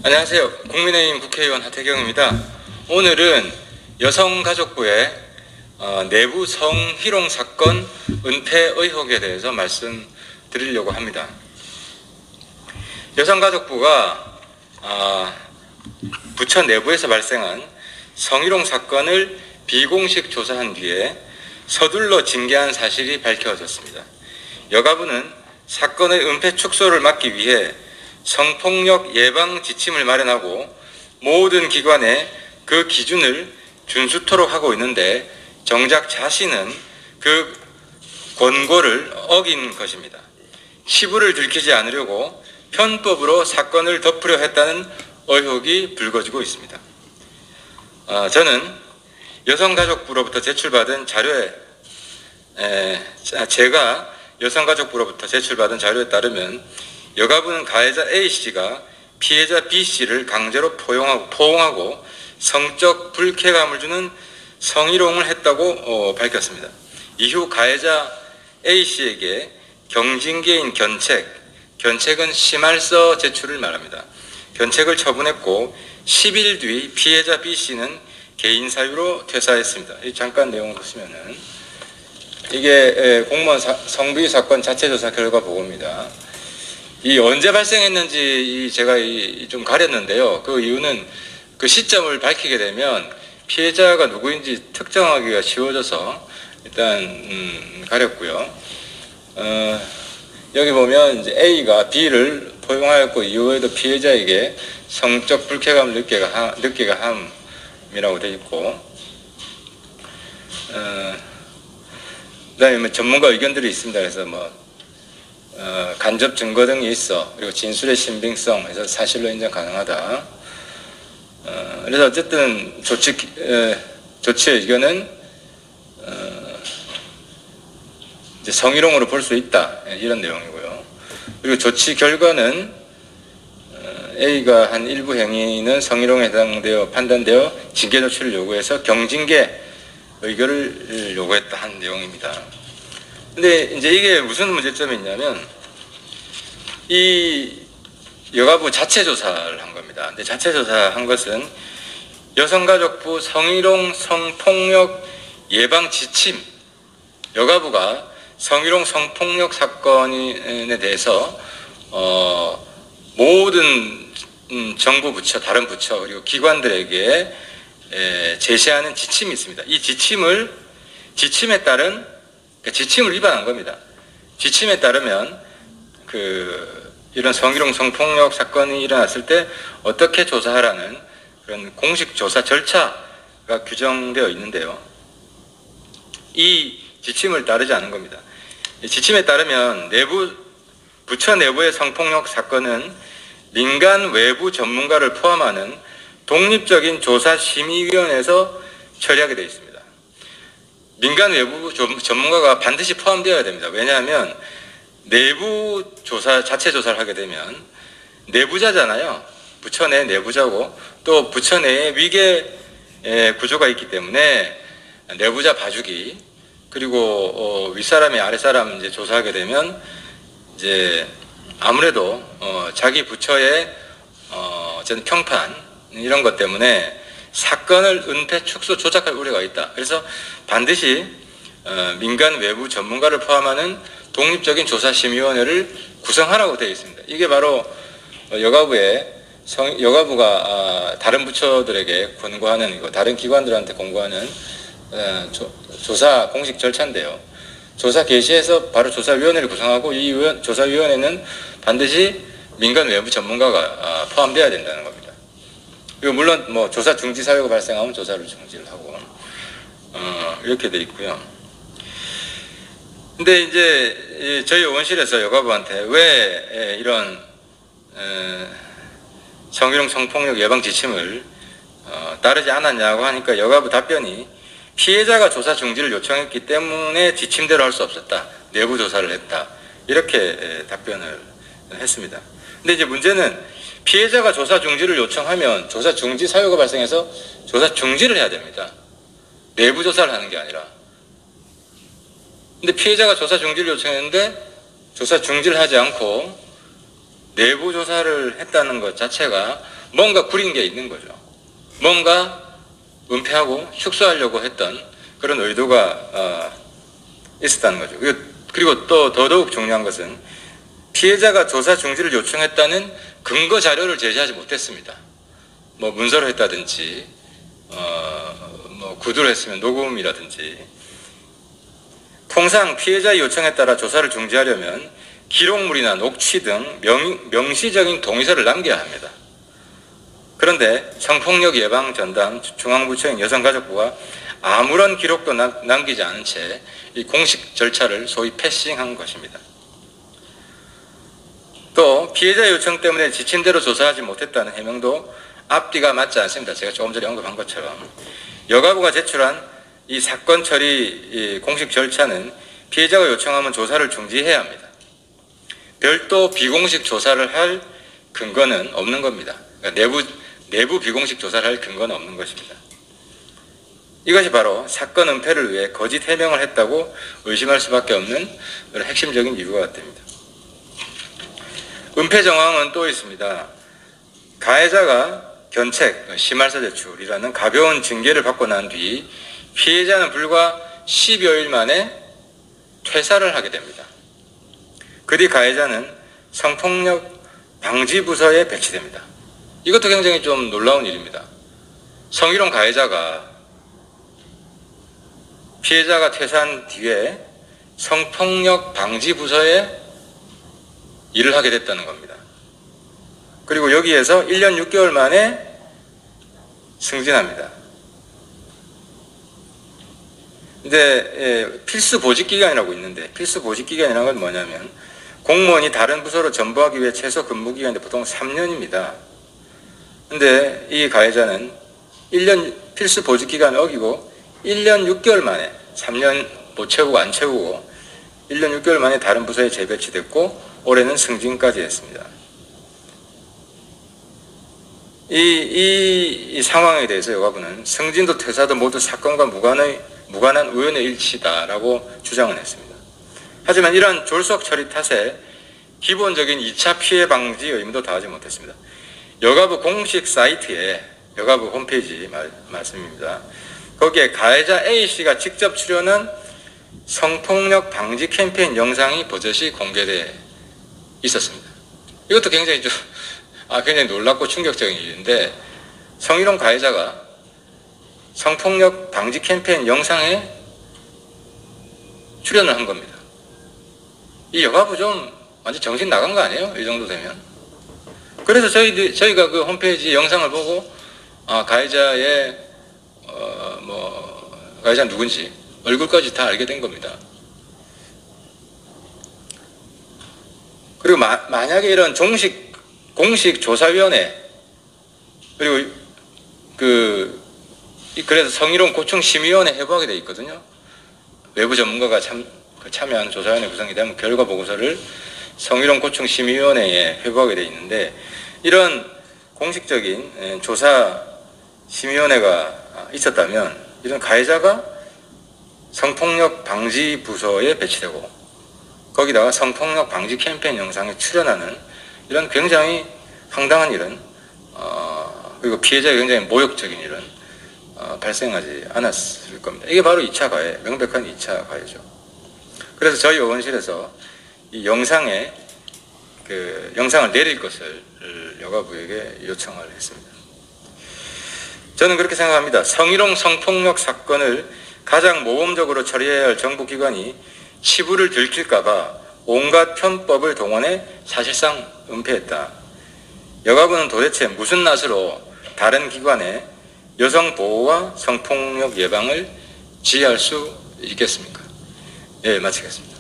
안녕하세요. 국민의힘 국회의원 하태경입니다. 오늘은 여성가족부의 내부 성희롱 사건 은폐 의혹에 대해서 말씀드리려고 합니다. 여성가족부가 부처 내부에서 발생한 성희롱 사건을 비공식 조사한 뒤에 서둘러 징계한 사실이 밝혀졌습니다. 여가부는 사건의 은폐 축소를 막기 위해 성폭력 예방 지침을 마련하고 모든 기관에 그 기준을 준수토록 하고 있는데 정작 자신은 그 권고를 어긴 것입니다. 치부를 들키지 않으려고 편법으로 사건을 덮으려 했다는 의혹이 불거지고 있습니다. 저는 여성가족부로부터 제출받은 자료에 제가 여성가족부로부터 제출받은 자료에 따르면 여가부는 가해자 A씨가 피해자 B씨를 강제로 포옹하고 성적 불쾌감을 주는 성희롱을 했다고 밝혔습니다. 이후 가해자 A씨에게 경징계인 견책은 심할서 제출을 말합니다. 견책을 처분했고 10일 뒤 피해자 B씨는 개인 사유로 퇴사했습니다. 잠깐 내용을 보시면은 이게 공무원 성비위 사건 자체 조사 결과 보고입니다. 이 언제 발생했는지 제가 좀 가렸는데요. 그 이유는 그 시점을 밝히게 되면 피해자가 누구인지 특정하기가 쉬워져서 일단 가렸고요. 여기 보면 이제 A가 B를 포용하였고 이후에도 피해자에게 성적 불쾌감을 느끼게 함이라고 되어 있고, 그다음에 전문가 의견들이 있습니다. 그래서 간접 증거 등이 있어. 그리고 진술의 신빙성, 해서 사실로 인정 가능하다. 그래서 어쨌든 조치의 의견은 이제 성희롱으로 볼 수 있다. 이런 내용이고요. 그리고 조치 결과는 A가 한 일부 행위는 성희롱에 해당되어 판단되어 징계 조치를 요구해서 경징계 의결을 요구했다 한 내용입니다. 근데 이제 이게 무슨 문제점이 있냐면 이 여가부 자체 조사를 한 겁니다. 근데 자체 조사한 것은 여성가족부 성희롱 성폭력 예방 지침, 여가부가 성희롱 성폭력 사건에 대해서 모든 정부 부처, 다른 부처 그리고 기관들에게 제시하는 지침이 있습니다. 이 지침에 따른 지침을 위반한 겁니다. 지침에 따르면 이런 성희롱 성폭력 사건이 일어났을 때 어떻게 조사하라는 그런 공식 조사 절차가 규정되어 있는데요. 이 지침을 따르지 않은 겁니다. 이 지침에 따르면 부처 내부의 성폭력 사건은 민간 외부 전문가를 포함하는 독립적인 조사심의위원회에서 처리하게 되어 있습니다. 민간 외부 전문가가 반드시 포함되어야 됩니다. 왜냐하면 내부 조사, 자체 조사를 하게 되면 내부자잖아요. 부처 내 내부자고 또 부처 내에 위계 구조가 있기 때문에 내부자 봐주기 그리고 윗사람이 아랫사람 이제 조사하게 되면 이제 아무래도 자기 부처의 어쨌든 평판 이런 것 때문에 사건을 은폐 축소 조작할 우려가 있다. 그래서 반드시 민간 외부 전문가를 포함하는 독립적인 조사심의위원회를 구성하라고 되어 있습니다. 이게 바로 여가부가 다른 부처들에게 권고하는, 다른 기관들한테 권고하는 조사 공식 절차인데요. 조사 개시해서 바로 조사위원회를 구성하고 이 조사위원회는 반드시 민간 외부 전문가가 포함되어야 된다는 겁니다. 그리고 물론 조사 중지 사유가 발생하면 조사를 중지를 하고 이렇게 돼 있고요. 근데 이제 저희 의원실에서 여가부한테 왜 이런 성희롱 성폭력 예방 지침을 따르지 않았냐고 하니까 여가부 답변이 피해자가 조사 중지를 요청했기 때문에 지침대로 할 수 없었다. 내부 조사를 했다. 이렇게 답변을 했습니다. 근데 이제 문제는 피해자가 조사 중지를 요청하면 조사 중지 사유가 발생해서 조사 중지를 해야 됩니다. 내부 조사를 하는 게 아니라. 근데 피해자가 조사 중지를 요청했는데 조사 중지를 하지 않고 내부 조사를 했다는 것 자체가 뭔가 구린 게 있는 거죠. 뭔가 은폐하고 축소하려고 했던 그런 의도가 있었다는 거죠. 그리고 또 더더욱 중요한 것은 피해자가 조사 중지를 요청했다는 근거 자료를 제시하지 못했습니다. 뭐 문서로 했다든지, 뭐 구두로 했으면 녹음이라든지. 통상 피해자의 요청에 따라 조사를 중지하려면 기록물이나 녹취 등 명시적인 동의서를 남겨야 합니다. 그런데 성폭력 예방 전담 중앙부처인 여성가족부가 아무런 기록도 남기지 않은 채 이 공식 절차를 소위 패싱한 것입니다. 또 피해자 요청 때문에 지침 대로 조사하지 못했다는 해명도 앞뒤가 맞지 않습니다. 제가 조금 전에 언급한 것처럼 여가부가 제출한 이 사건 처리 공식 절차는 피해자가 요청하면 조사를 중지해야 합니다. 별도 비공식 조사를 할 근거는 없는 겁니다. 그러니까 내부 비공식 조사를 할 근거는 없는 것입니다. 이것이 바로 사건 은폐를 위해 거짓 해명을 했다고 의심할 수밖에 없는 그런 핵심적인 이유가 됩니다. 은폐 정황은 또 있습니다. 가해자가 견책, 심할서 제출이라는 가벼운 징계를 받고 난 뒤 피해자는 불과 10여일 만에 퇴사를 하게 됩니다. 그 뒤 가해자는 성폭력 방지부서에 배치됩니다. 이것도 굉장히 좀 놀라운 일입니다. 성희롱 가해자가 피해자가 퇴사한 뒤에 성폭력 방지부서에 일을 하게 됐다는 겁니다. 그리고 여기에서 1년 6개월 만에 승진합니다. 근데 필수 보직 기간이라고 있는데 필수 보직 기간이라는 건 뭐냐면 공무원이 다른 부서로 전부하기 위해 최소 근무 기간이 보통 3년입니다. 근데 이 가해자는 1년 필수 보직 기간을 어기고 1년 6개월 만에 3년 못 채우고 안 채우고 1년 6개월 만에 다른 부서에 재배치됐고 올해는 승진까지 했습니다. 이 상황에 대해서 여가부는 승진도 퇴사도 모두 사건과 무관한 우연의 일치다라고 주장을 했습니다. 하지만 이러한 졸속 처리 탓에 기본적인 2차 피해 방지 의무도 다하지 못했습니다. 여가부 공식 사이트에 여가부 홈페이지 말씀입니다. 거기에 가해자 A씨가 직접 출연한 성폭력 방지 캠페인 영상이 버젓이 공개되어 있었습니다. 이것도 굉장히 굉장히 놀랍고 충격적인 일인데 성희롱 가해자가 성폭력 방지 캠페인 영상에 출연을 한 겁니다. 이 여가부 좀 완전 정신 나간 거 아니에요? 이 정도 되면. 그래서 저희가 그 홈페이지 영상을 보고 가해자의 가해자 누군지 얼굴까지 다 알게 된 겁니다. 그리고 만약에 이런 공식 조사위원회 그리고 그래서 성희롱 고충 심의위원회 해부하게 돼 있거든요. 외부 전문가가 참여하는 조사위원회 구성이 되면 결과 보고서를 성희롱 고충 심의위원회에 회부하게 돼 있는데 이런 공식적인 조사 심의위원회가 있었다면 이런 가해자가 성폭력 방지 부서에 배치되고 거기다가 성폭력 방지 캠페인 영상에 출연하는 이런 굉장히 황당한 일은 그리고 피해자의 굉장히 모욕적인 일은 발생하지 않았을 겁니다. 이게 바로 2차 가해, 명백한 2차 가해죠. 그래서 저희 의원실에서 이 영상을 내릴 것을 여가부에게 요청을 했습니다. 저는 그렇게 생각합니다. 성희롱 성폭력 사건을 가장 모범적으로 처리해야 할 정부기관이 치부를 들킬까봐 온갖 편법을 동원해 사실상 은폐했다. 여가부는 도대체 무슨 낯으로 다른 기관에 여성 보호와 성폭력 예방을 지휘할 수 있겠습니까? 예, 마치겠습니다.